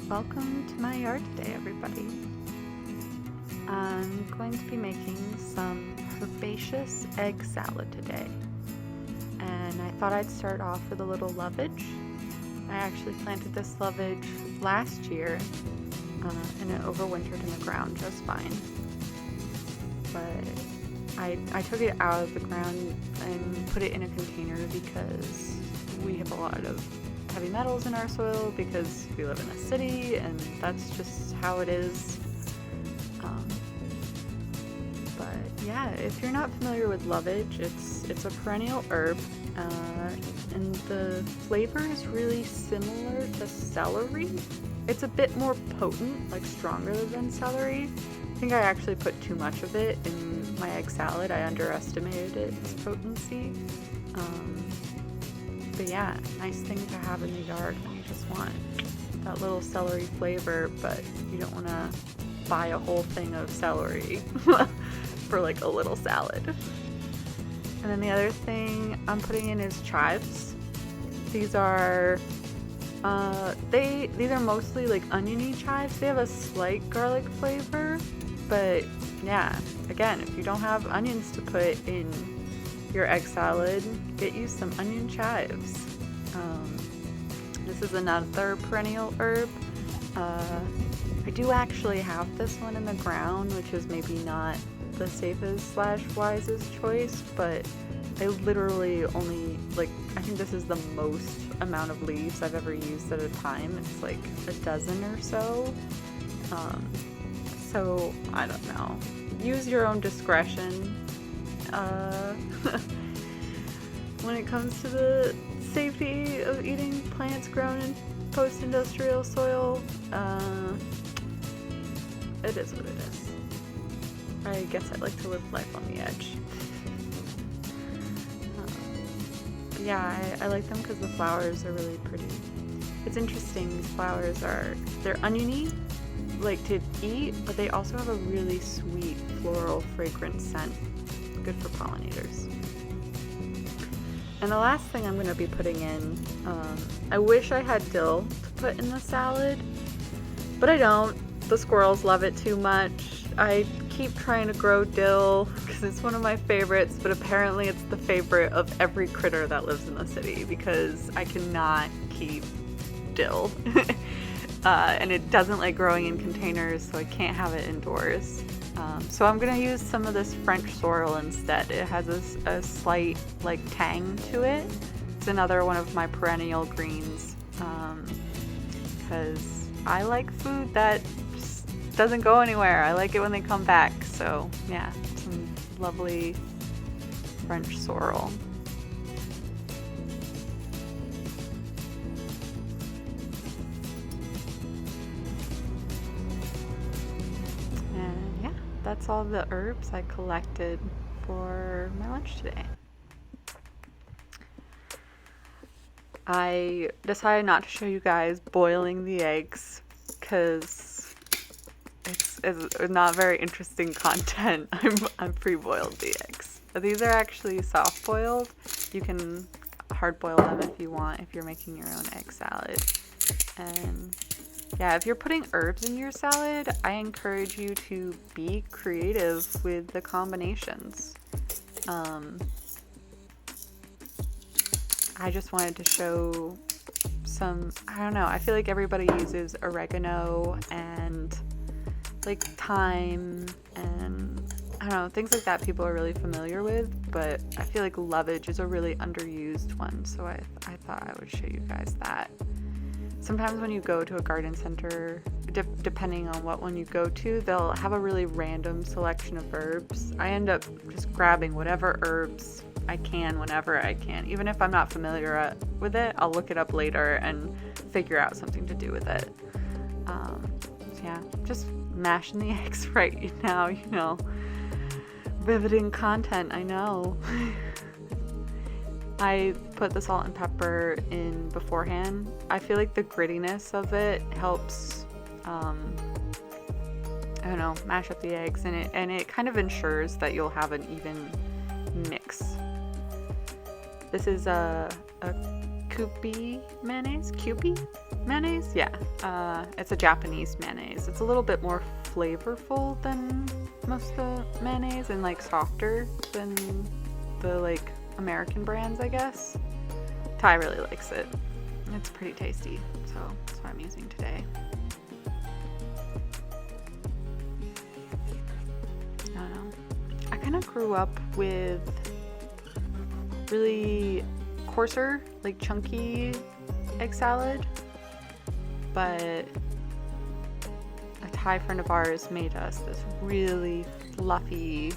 Welcome to my yard today, everybody. I'm going to be making some herbaceous egg salad today. And I thought I'd start off with a little lovage. I actually planted this lovage last year and it overwintered in the ground just fine. But I took it out of the ground and put it in a container because we have a lot of heavy metals in our soil because we live in a city and that's just how it is. But yeah, if you're not familiar with lovage, it's a perennial herb and the flavor is really similar to celery. It's a bit more potent, like stronger than celery. I think I actually put too much of it in my egg salad. I underestimated its potency. But yeah, nice thing to have in the yard when you just want that little celery flavor, but you don't want to buy a whole thing of celery for like a little salad. And then the other thing I'm putting in is chives. These are these are mostly like oniony chives. They have a slight garlic flavor, but yeah, again, if you don't have onions to put in your egg salad, get you some onion chives. This is another perennial herb. I do actually have this one in the ground, which is maybe not the safest / wisest choice, but I literally only, I think this is the most amount of leaves I've ever used at a time. It's like a dozen or so. So I don't know. Use your own discretion. When it comes to the safety of eating plants grown in post-industrial soil, it is what it is. I guess I like to live life on the edge. Yeah, I like them because the flowers are really pretty. It's interesting, these flowers they're oniony, like to eat, but they also have a really sweet floral fragrant scent. Good for pollinators. And the last thing I'm going to be putting in, I wish I had dill to put in the salad, but I don't. The squirrels love it too much. I keep trying to grow dill because it's one of my favorites, but apparently it's the favorite of every critter that lives in the city because I cannot keep dill. And it doesn't like growing in containers, so I can't have it indoors. So I'm going to use some of this French sorrel instead. It has a slight like tang to it. It's another one of my perennial greens because I like food that just doesn't go anywhere. I like it when they come back. So yeah, some lovely French sorrel. And yeah, that's all the herbs I collected for my lunch today. I decided not to show you guys boiling the eggs because it's not very interesting content. I'm pre-boiled the eggs. But these are actually soft boiled. You can hard boil them if you want, if you're making your own egg salad. And yeah, if you're putting herbs in your salad, I encourage you to be creative with the combinations. I just wanted to show some, I don't know, I feel like everybody uses oregano and like thyme and I don't know, things like that people are really familiar with, but I feel like lovage is a really underused one, so I thought I would show you guys that. Sometimes when you go to a garden center, depending on what one you go to, they'll have a really random selection of herbs. I end up just grabbing whatever herbs I can whenever I can. Even if I'm not familiar with it, I'll look it up later and figure out something to do with it. Yeah, just mashing the eggs right now, you know. Riveting content, I know. I put the salt and pepper in beforehand. I feel like the grittiness of it helps, I don't know, mash up the eggs, and it kind of ensures that you'll have an even mix. This is a Kewpie mayonnaise. Kewpie mayonnaise? Yeah. It's a Japanese mayonnaise. It's a little bit more flavorful than most of the mayonnaise and like softer than the like American brands, I guess. Ty really likes it. It's pretty tasty, so that's what I'm using today. I don't know. I kind of grew up with really coarser, like chunky egg salad, but a Thai friend of ours made us this really fluffy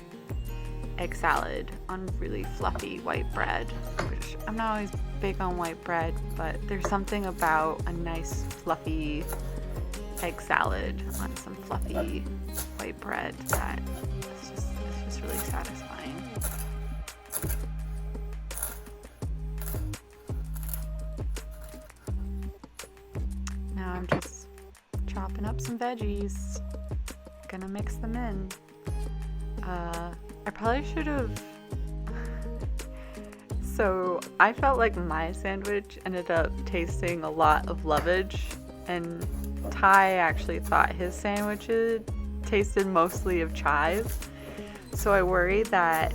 egg salad on really fluffy white bread, which I'm not always big on white bread, but there's something about a nice fluffy egg salad on some fluffy white bread that it's just really satisfying. Now I'm just chopping up some veggies, gonna mix them in. I probably should have. So I felt like my sandwich ended up tasting a lot of lovage, and Ty actually thought his sandwiches tasted mostly of chive. So I worry that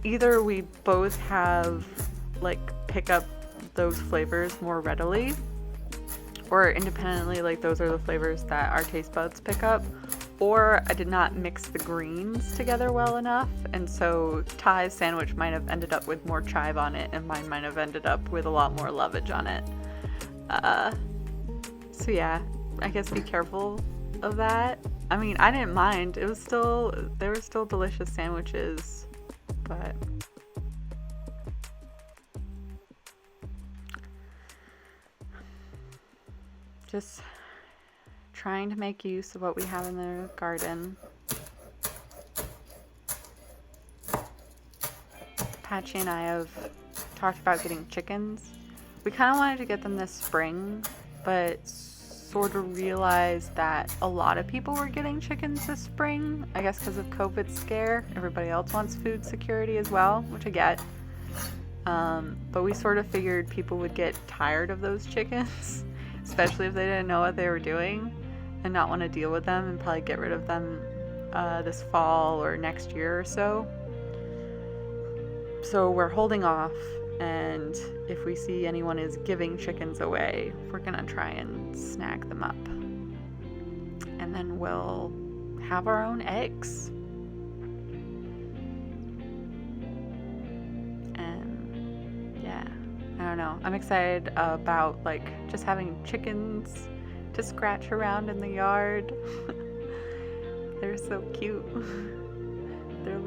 either we both have like pick up those flavors more readily, or independently, like those are the flavors that our taste buds pick up, or I did not mix the greens together well enough, and so Ty's sandwich might have ended up with more chive on it, and mine might have ended up with a lot more lovage on it. So yeah, I guess be careful of that. I mean, I didn't mind. They were still delicious sandwiches, but just trying to make use of what we have in the garden. Patchy and I have talked about getting chickens. We kind of wanted to get them this spring, but sort of realized that a lot of people were getting chickens this spring, I guess because of COVID scare. Everybody else wants food security as well, which I get. But we sort of figured people would get tired of those chickens, especially if they didn't know what they were doing, and not want to deal with them, and probably get rid of them this fall or next year or so. So we're holding off, and if we see anyone is giving chickens away, we're gonna try and snag them up. And then we'll have our own eggs. And yeah, I don't know. I'm excited about like just having chickens to scratch around in the yard. They're so cute. They're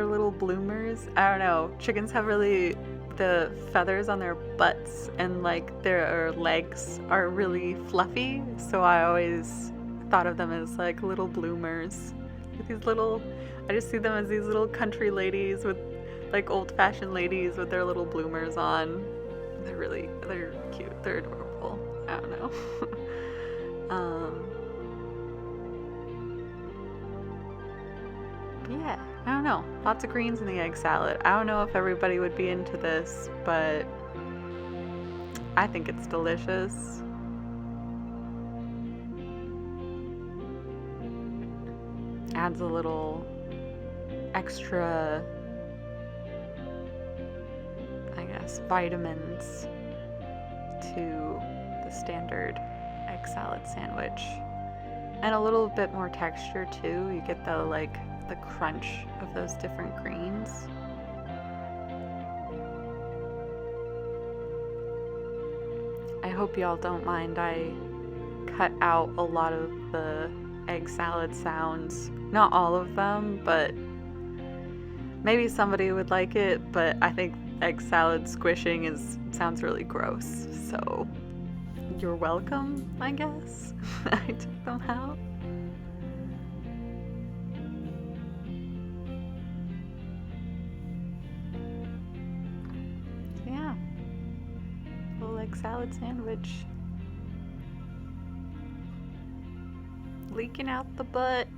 little bloomers. I don't know. Chickens have the feathers on their butts and like their legs are really fluffy. So I always thought of them as like little bloomers. I just see them as these little country ladies with like old-fashioned ladies with their little bloomers on. They're cute. They're adorable. I don't know. Yeah, I don't know. Lots of greens in the egg salad. I don't know if everybody would be into this, but I think it's delicious. Adds a little extra, I guess, vitamins to the standard egg salad sandwich. And a little bit more texture too. You get the crunch of those different greens. I hope y'all don't mind I cut out a lot of the egg salad sounds. Not all of them, but maybe somebody would like it, but I think egg salad squishing sounds really gross. So you're welcome, I guess. I took them out. Yeah. Little egg salad sandwich. Leaking out the butt.